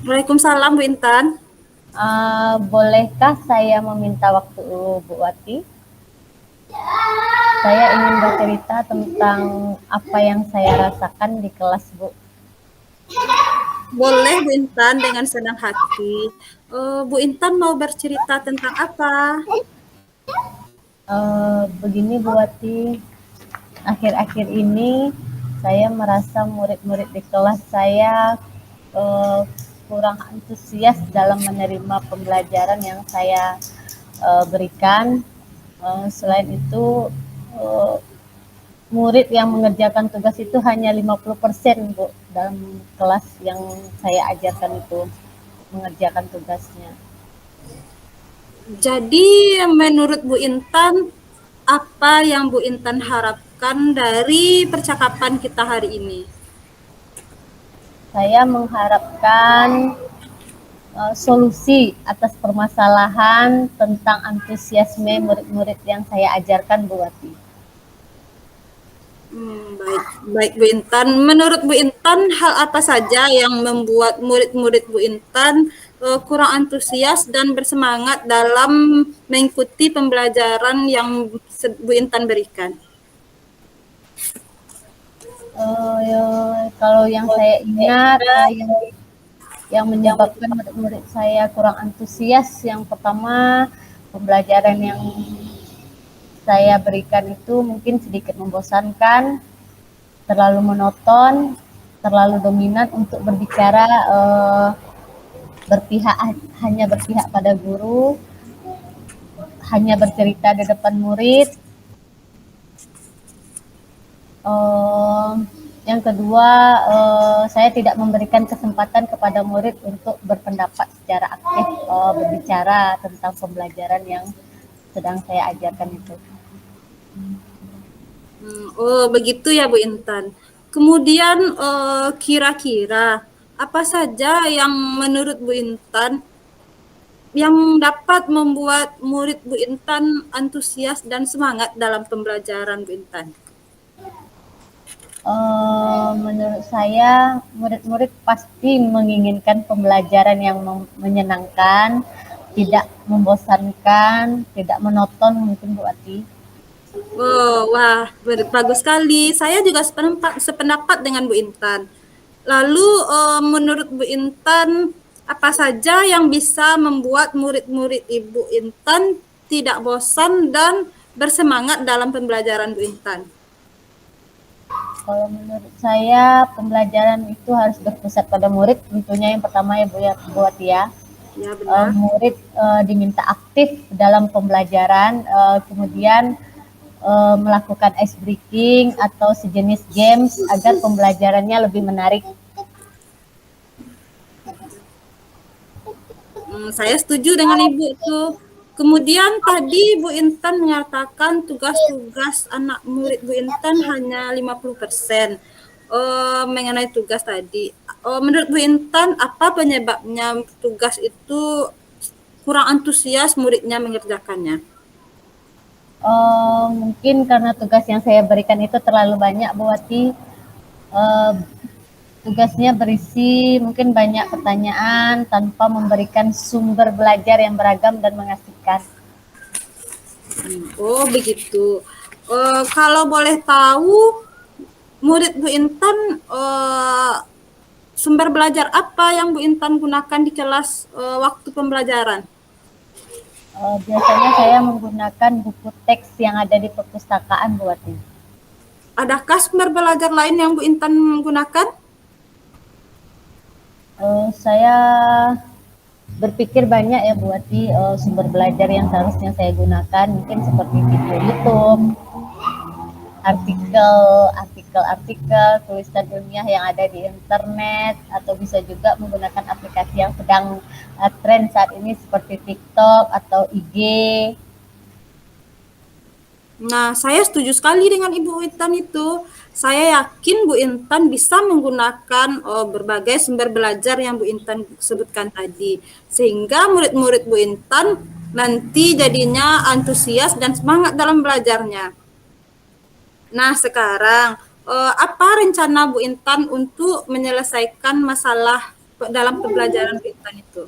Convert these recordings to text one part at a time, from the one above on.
Waalaikumsalam Bu Intan. Bolehkah saya meminta waktu Bu Wati? Saya ingin bercerita tentang apa yang saya rasakan di kelas, Bu. Boleh Bu Intan dengan senang hati. Bu Intan mau bercerita tentang apa? Begini Bu Wati, akhir-akhir ini saya merasa murid-murid di kelas saya eh, kurang antusias dalam menerima pembelajaran yang saya berikan. Selain itu, eh, murid yang mengerjakan tugas itu hanya 50% Bu dalam kelas yang saya ajarkan itu mengerjakan tugasnya. Jadi menurut Bu Intan, apa yang Bu Intan harapkan dari percakapan kita hari ini? Saya mengharapkan solusi atas permasalahan tentang antusiasme murid-murid yang saya ajarkan Bu Wati. Baik, baik Bu Intan. Menurut Bu Intan, hal apa saja yang membuat murid-murid Bu Intan kurang antusias dan bersemangat dalam mengikuti pembelajaran yang Bu Intan berikan? Ya, kalau yang saya ingat, yang menyebabkan murid-murid saya kurang antusias, yang pertama pembelajaran yang saya berikan itu mungkin sedikit membosankan, terlalu monoton, terlalu dominan untuk berbicara, berpihak hanya berpihak pada guru, hanya bercerita di depan murid. Uh, yang kedua, saya tidak memberikan kesempatan kepada murid untuk berpendapat secara aktif, berbicara tentang pembelajaran yang sedang saya ajarkan itu. Oh, begitu ya Bu Intan. Kemudian kira-kira apa saja yang menurut Bu Intan yang dapat membuat murid Bu Intan antusias dan semangat dalam pembelajaran Bu Intan? Menurut saya, murid-murid pasti menginginkan pembelajaran yang menyenangkan, tidak membosankan, tidak monoton mungkin Bu Ati. Oh, wah, bagus sekali. Saya juga sependapat dengan Bu Intan. Lalu, menurut Bu Intan, apa saja yang bisa membuat murid-murid Ibu Intan tidak bosan dan bersemangat dalam pembelajaran Bu Intan? Kalau menurut saya, pembelajaran itu harus berpusat pada murid. Tentunya yang pertama ya Bu ya, buat ya. Ya, benar. Murid diminta aktif dalam pembelajaran, kemudian melakukan ice breaking atau sejenis games agar pembelajarannya lebih menarik. Saya setuju dengan Ibu itu. Kemudian tadi Bu Intan menyatakan tugas-tugas anak murid Bu Intan hanya 50%. Mengenai tugas tadi. Menurut Bu Intan, apa penyebabnya tugas itu kurang antusias muridnya mengerjakannya? Mungkin karena tugas yang saya berikan itu terlalu banyak Bu Wati. Uh, Tugasnya berisi mungkin banyak pertanyaan tanpa memberikan sumber belajar yang beragam dan mengasihkan. Oh, begitu. Kalau boleh tahu, murid Bu Intan sumber belajar apa yang Bu Intan gunakan di kelas waktu pembelajaran? Biasanya saya menggunakan buku teks yang ada di perpustakaan Bu Wati. Adakah sumber belajar lain yang Bu Intan gunakan? Saya berpikir banyak ya Bu Wati, sumber belajar yang seharusnya saya gunakan, mungkin seperti video YouTube, artikel-artikel, tulisan ilmiah yang ada di internet, atau bisa juga menggunakan aplikasi yang sedang tren saat ini seperti TikTok atau IG. Nah, saya setuju sekali dengan Ibu Intan itu. Saya yakin Bu Intan bisa menggunakan berbagai sumber belajar yang Bu Intan sebutkan tadi. Sehingga murid-murid Bu Intan nanti jadinya antusias dan semangat dalam belajarnya. Nah, sekarang apa rencana Bu Intan untuk menyelesaikan masalah dalam pembelajaran Bu Intan itu?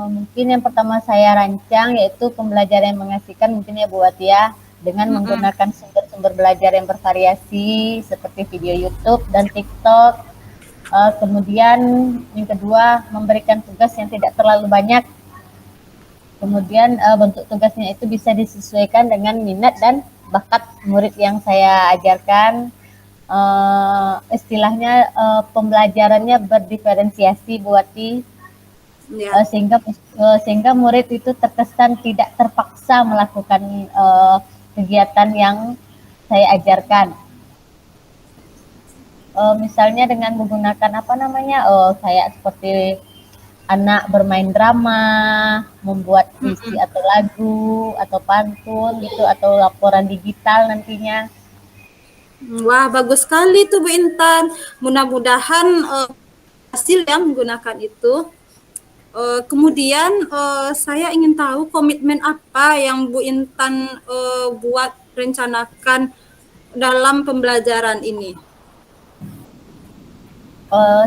Mungkin yang pertama saya rancang yaitu pembelajaran yang mengasihkan mungkin ya buat ya dengan Mm-mm. menggunakan sumber-sumber belajar yang bervariasi seperti video YouTube dan TikTok. Kemudian yang kedua memberikan tugas yang tidak terlalu banyak. Kemudian bentuk tugasnya itu bisa disesuaikan dengan minat dan bakat murid yang saya ajarkan. Istilahnya pembelajarannya berdiferensiasi buati Ya. sehingga murid itu terkesan tidak terpaksa melakukan kegiatan yang saya ajarkan. Misalnya dengan menggunakan apa namanya, kayak seperti anak bermain drama, membuat puisi Mm-mm. atau lagu atau pantun gitu atau laporan digital nantinya. Wah, bagus sekali tuh Bu Intan. Mudah-mudahan hasil yang menggunakan itu. Kemudian saya ingin tahu komitmen apa yang Bu Intan buat rencanakan dalam pembelajaran ini.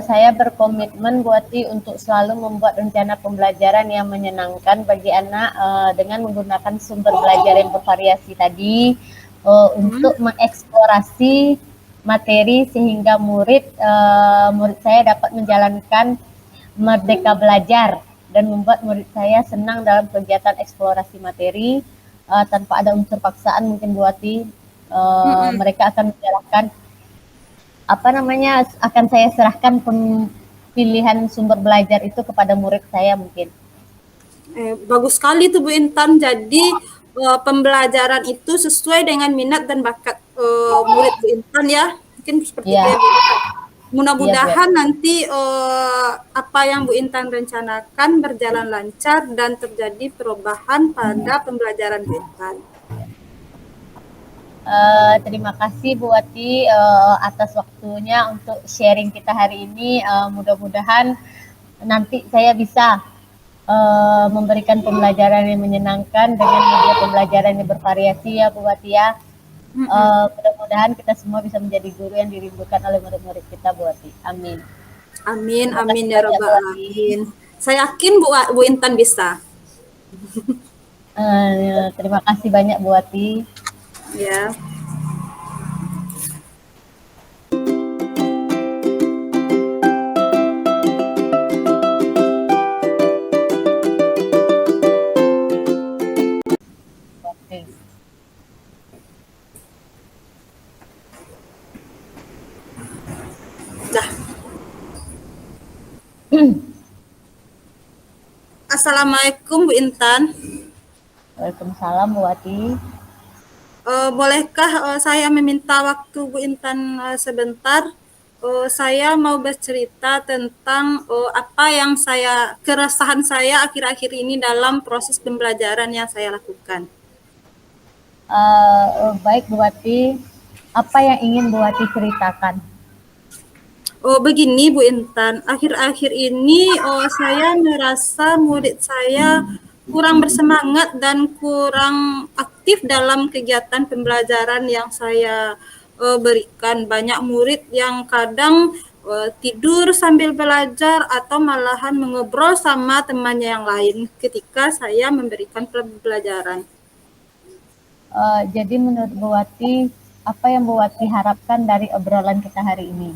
Saya berkomitmen buati untuk selalu membuat rencana pembelajaran yang menyenangkan bagi anak dengan menggunakan sumber belajar yang bervariasi tadi untuk Hmm. mengeksplorasi materi sehingga murid saya dapat menjalankan merdeka belajar dan membuat murid saya senang dalam kegiatan eksplorasi materi tanpa ada unsur paksaan mungkin buati Mm-mm. mereka akan menjalankan apa namanya akan saya serahkan pilihan sumber belajar itu kepada murid saya mungkin. Bagus sekali tuh Bu Intan. Jadi pembelajaran itu sesuai dengan minat dan bakat murid Bu Intan ya. Mungkin seperti itu Iya, ya Bu Intan. iya buat. Mudah-mudahan nanti apa yang Bu Intan rencanakan berjalan lancar dan terjadi perubahan pada pembelajaran Bu Intan. Terima kasih Bu Wati atas waktunya untuk sharing kita hari ini. Mudah-mudahan nanti saya bisa memberikan pembelajaran yang menyenangkan dengan media pembelajaran yang bervariasi ya Bu Wati ya. Mm-mm. Mudah-mudahan kita semua bisa menjadi guru yang dirindukan oleh murid-murid kita Bu Wati. Amin. Amin, Terima amin kasih ya banyak Bu Rabbal Wati. Alamin. Saya yakin Bu Intan bisa. Terima kasih banyak Bu Wati. Ya. Oke. Dah. Assalamualaikum Bu Intan. Waalaikumsalam Bu Wati. Bolehkah saya meminta waktu Bu Intan sebentar? Saya mau bercerita tentang apa yang keresahan saya akhir-akhir ini dalam proses pembelajaran yang saya lakukan. Baik Bu Wati, apa yang ingin Bu Wati ceritakan? Oh, begini Bu Intan, akhir-akhir ini saya merasa murid saya kurang bersemangat dan kurang aktif dalam kegiatan pembelajaran yang saya berikan. Banyak murid yang kadang tidur sambil belajar atau malahan mengobrol sama temannya yang lain ketika saya memberikan pembelajaran. Jadi menurut Bu Wati, apa yang Bu Wati harapkan dari obrolan kita hari ini?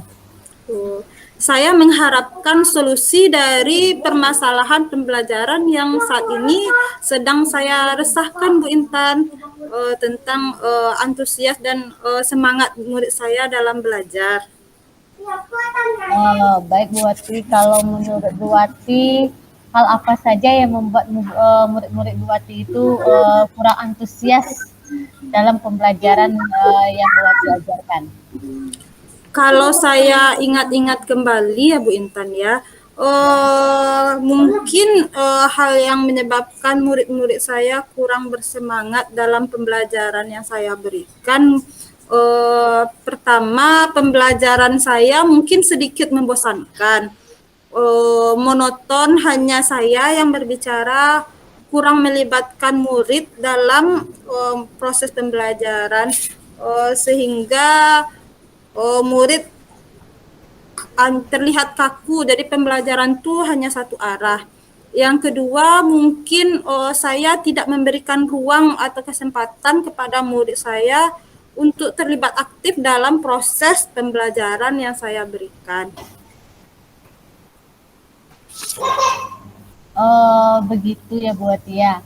Saya mengharapkan solusi dari permasalahan pembelajaran yang saat ini sedang saya resahkan Bu Intan tentang antusias dan semangat murid saya dalam belajar. Baik Bu Wati, kalau menurut Bu Wati, hal apa saja yang membuat murid-murid Bu Wati itu kurang antusias dalam pembelajaran yang Bu Wati ajarkan? Kalau saya ingat-ingat kembali ya Bu Intan ya, mungkin hal yang menyebabkan murid-murid saya kurang bersemangat dalam pembelajaran yang saya berikan, pertama pembelajaran saya mungkin sedikit membosankan, monoton hanya saya yang berbicara, kurang melibatkan murid dalam proses pembelajaran, sehingga murid terlihat kaku, jadi pembelajaran tuh hanya satu arah. Yang kedua, mungkin saya tidak memberikan ruang atau kesempatan kepada murid saya untuk terlibat aktif dalam proses pembelajaran yang saya berikan. Begitu ya Bu Wati ya.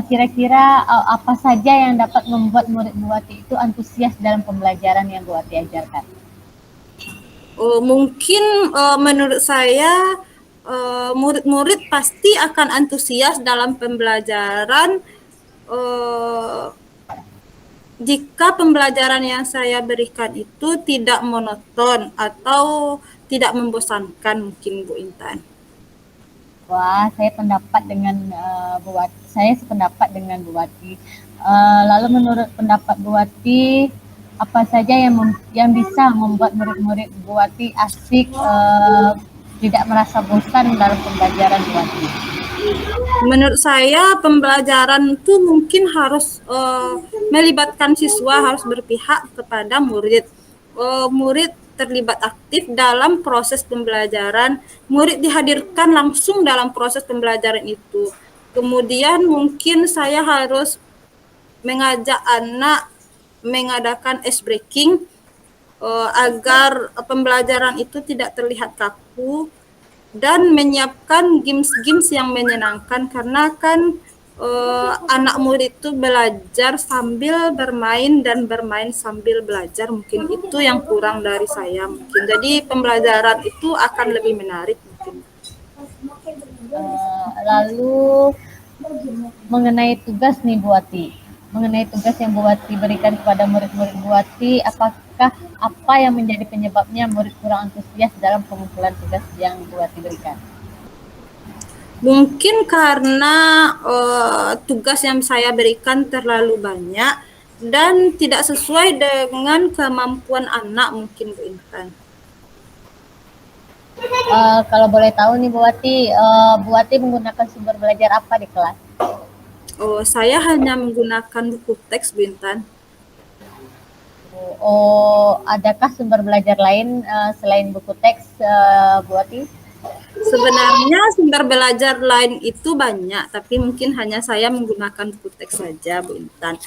Kira-kira apa saja yang dapat membuat murid Bu Wati itu antusias dalam pembelajaran yang Bu Wati ajarkan? Mungkin menurut saya murid-murid pasti akan antusias dalam pembelajaran jika pembelajaran yang saya berikan itu tidak monoton atau tidak membosankan, mungkin Bu Intan. Wah, saya pendapat dengan Bu Wati. Saya sependapat dengan Bu Wati. Lalu menurut pendapat Bu Wati, apa saja yang bisa membuat murid-murid Bu Wati asik, tidak merasa bosan dalam pembelajaran Bu Wati? Menurut saya pembelajaran itu mungkin harus melibatkan siswa, harus berpihak kepada murid. Murid terlibat aktif dalam proses pembelajaran, murid dihadirkan langsung dalam proses pembelajaran itu. Kemudian mungkin saya harus mengajak anak mengadakan ice breaking agar pembelajaran itu tidak terlihat kaku, dan menyiapkan games-games yang menyenangkan, karena kan anak murid itu belajar sambil bermain dan bermain sambil belajar, mungkin itu yang kurang dari saya mungkin. Jadi pembelajaran itu akan lebih menarik mungkin. Lalu mengenai tugas nih Bu Wati, mengenai tugas yang Bu Wati berikan kepada murid-murid Bu Wati, apakah apa yang menjadi penyebabnya murid kurang antusias dalam pengumpulan tugas yang Bu Wati berikan? Mungkin karena tugas yang saya berikan terlalu banyak dan tidak sesuai dengan kemampuan anak mungkin Bu Intan. Kalau boleh tahu nih Bu Wati menggunakan sumber belajar apa di kelas? Saya hanya menggunakan buku teks Bu Intan. Adakah sumber belajar lain selain buku teks Bu Wati? Sebenarnya sumber belajar lain itu banyak, tapi mungkin hanya saya menggunakan buku teks saja, Bu Intan.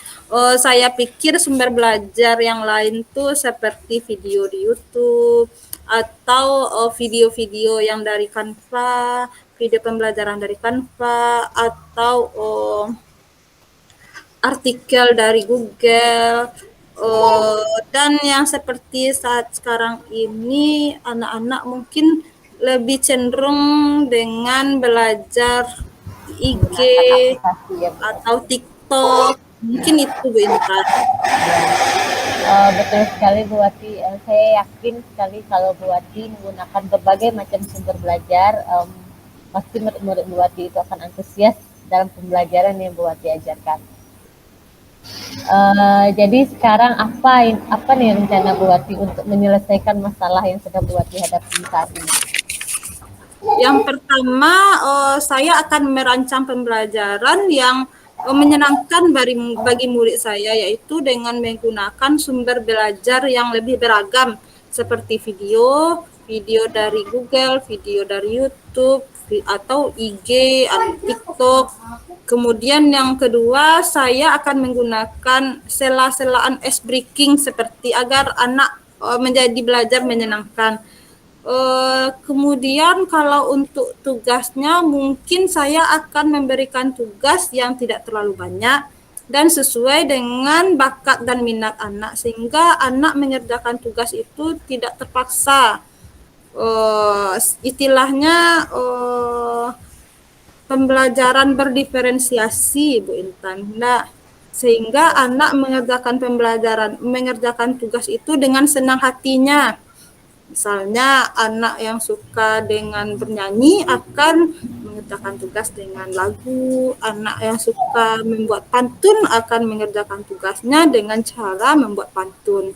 Saya pikir sumber belajar yang lain tuh seperti video di YouTube atau video-video yang dari Canva, video pembelajaran dari Canva, atau artikel dari Google. Dan yang seperti saat sekarang ini anak-anak mungkin lebih cenderung dengan belajar IG Ya, atau TikTok, mungkin itu Bu Intan. betul sekali Bu Wati. Saya yakin sekali kalau Bu Wati menggunakan berbagai macam sumber belajar, pasti murid-murid Bu Wati itu akan antusias dalam pembelajaran yang Bu Wati ajarkan. Jadi sekarang apa nih rencana Bu Wati untuk menyelesaikan masalah yang sedang Bu Wati hadapi saat ini? Yang pertama, saya akan merancang pembelajaran yang menyenangkan bagi murid saya, yaitu dengan menggunakan sumber belajar yang lebih beragam seperti video dari Google, video dari YouTube, atau IG atau TikTok. Kemudian yang kedua, saya akan menggunakan sela-selaan ice breaking seperti agar anak menjadi belajar menyenangkan. Kemudian kalau untuk tugasnya mungkin saya akan memberikan tugas yang tidak terlalu banyak dan sesuai dengan bakat dan minat anak, sehingga anak mengerjakan tugas itu tidak terpaksa. Istilahnya pembelajaran berdiferensiasi Bu Intan. Nah, sehingga anak mengerjakan tugas itu dengan senang hatinya. Misalnya anak yang suka dengan bernyanyi akan mengerjakan tugas dengan lagu, anak yang suka membuat pantun akan mengerjakan tugasnya dengan cara membuat pantun.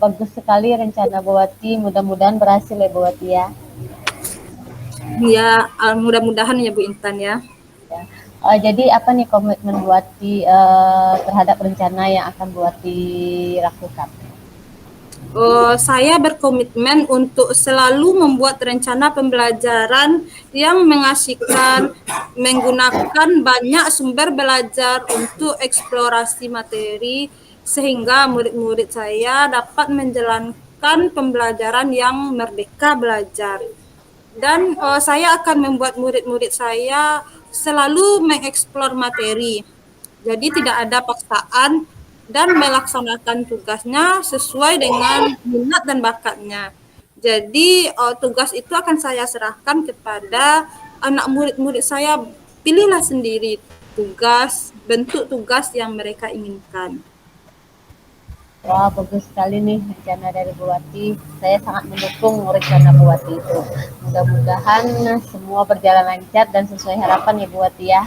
Bagus sekali rencana Bu Wati, mudah-mudahan berhasil ya Bu Wati ya. Ya, mudah-mudahan ya Bu Intan ya. Jadi apa nih komitmen Bu Wati terhadap rencana yang akan Bu Wati lakukan? Saya berkomitmen untuk selalu membuat rencana pembelajaran yang mengasihkan, menggunakan banyak sumber belajar untuk eksplorasi materi, sehingga murid-murid saya dapat menjalankan pembelajaran yang merdeka belajar. Dan saya akan membuat murid-murid saya selalu mengeksplor materi. Jadi tidak ada paksaan dan melaksanakan tugasnya sesuai dengan minat dan bakatnya. Jadi tugas itu akan saya serahkan kepada anak murid-murid saya. Pilihlah sendiri tugas, bentuk tugas yang mereka inginkan. Wah, bagus sekali nih rencana dari Bu Wati. Saya sangat mendukung rencana Bu Wati itu. Mudah-mudahan semua berjalan lancar dan sesuai harapan ya Bu Wati ya.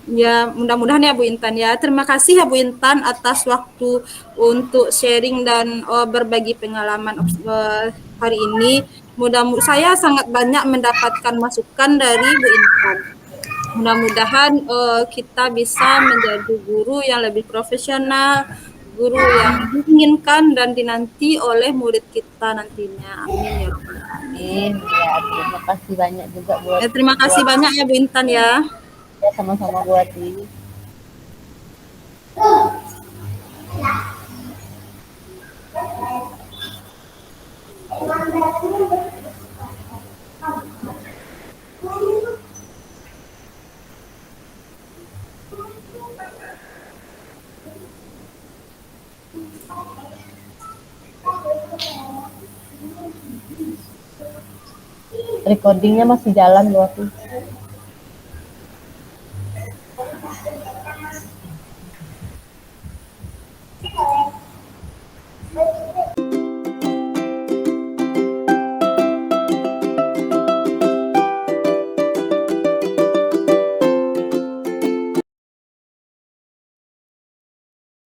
Ya, mudah-mudahan ya Bu Intan ya. Terima kasih ya Bu Intan atas waktu untuk sharing dan berbagi pengalaman hari ini. Saya sangat banyak mendapatkan masukan dari Bu Intan. Mudah-mudahan kita bisa menjadi guru yang lebih profesional, guru yang diinginkan dan dinanti oleh murid kita nantinya. Amin ya Rabbal Amin. Ya, terima kasih banyak juga buat Terima kasih banyak ya Bu Intan ya. ya, sama-sama Bu Wati. Recordingnya masih jalan Bu Wati.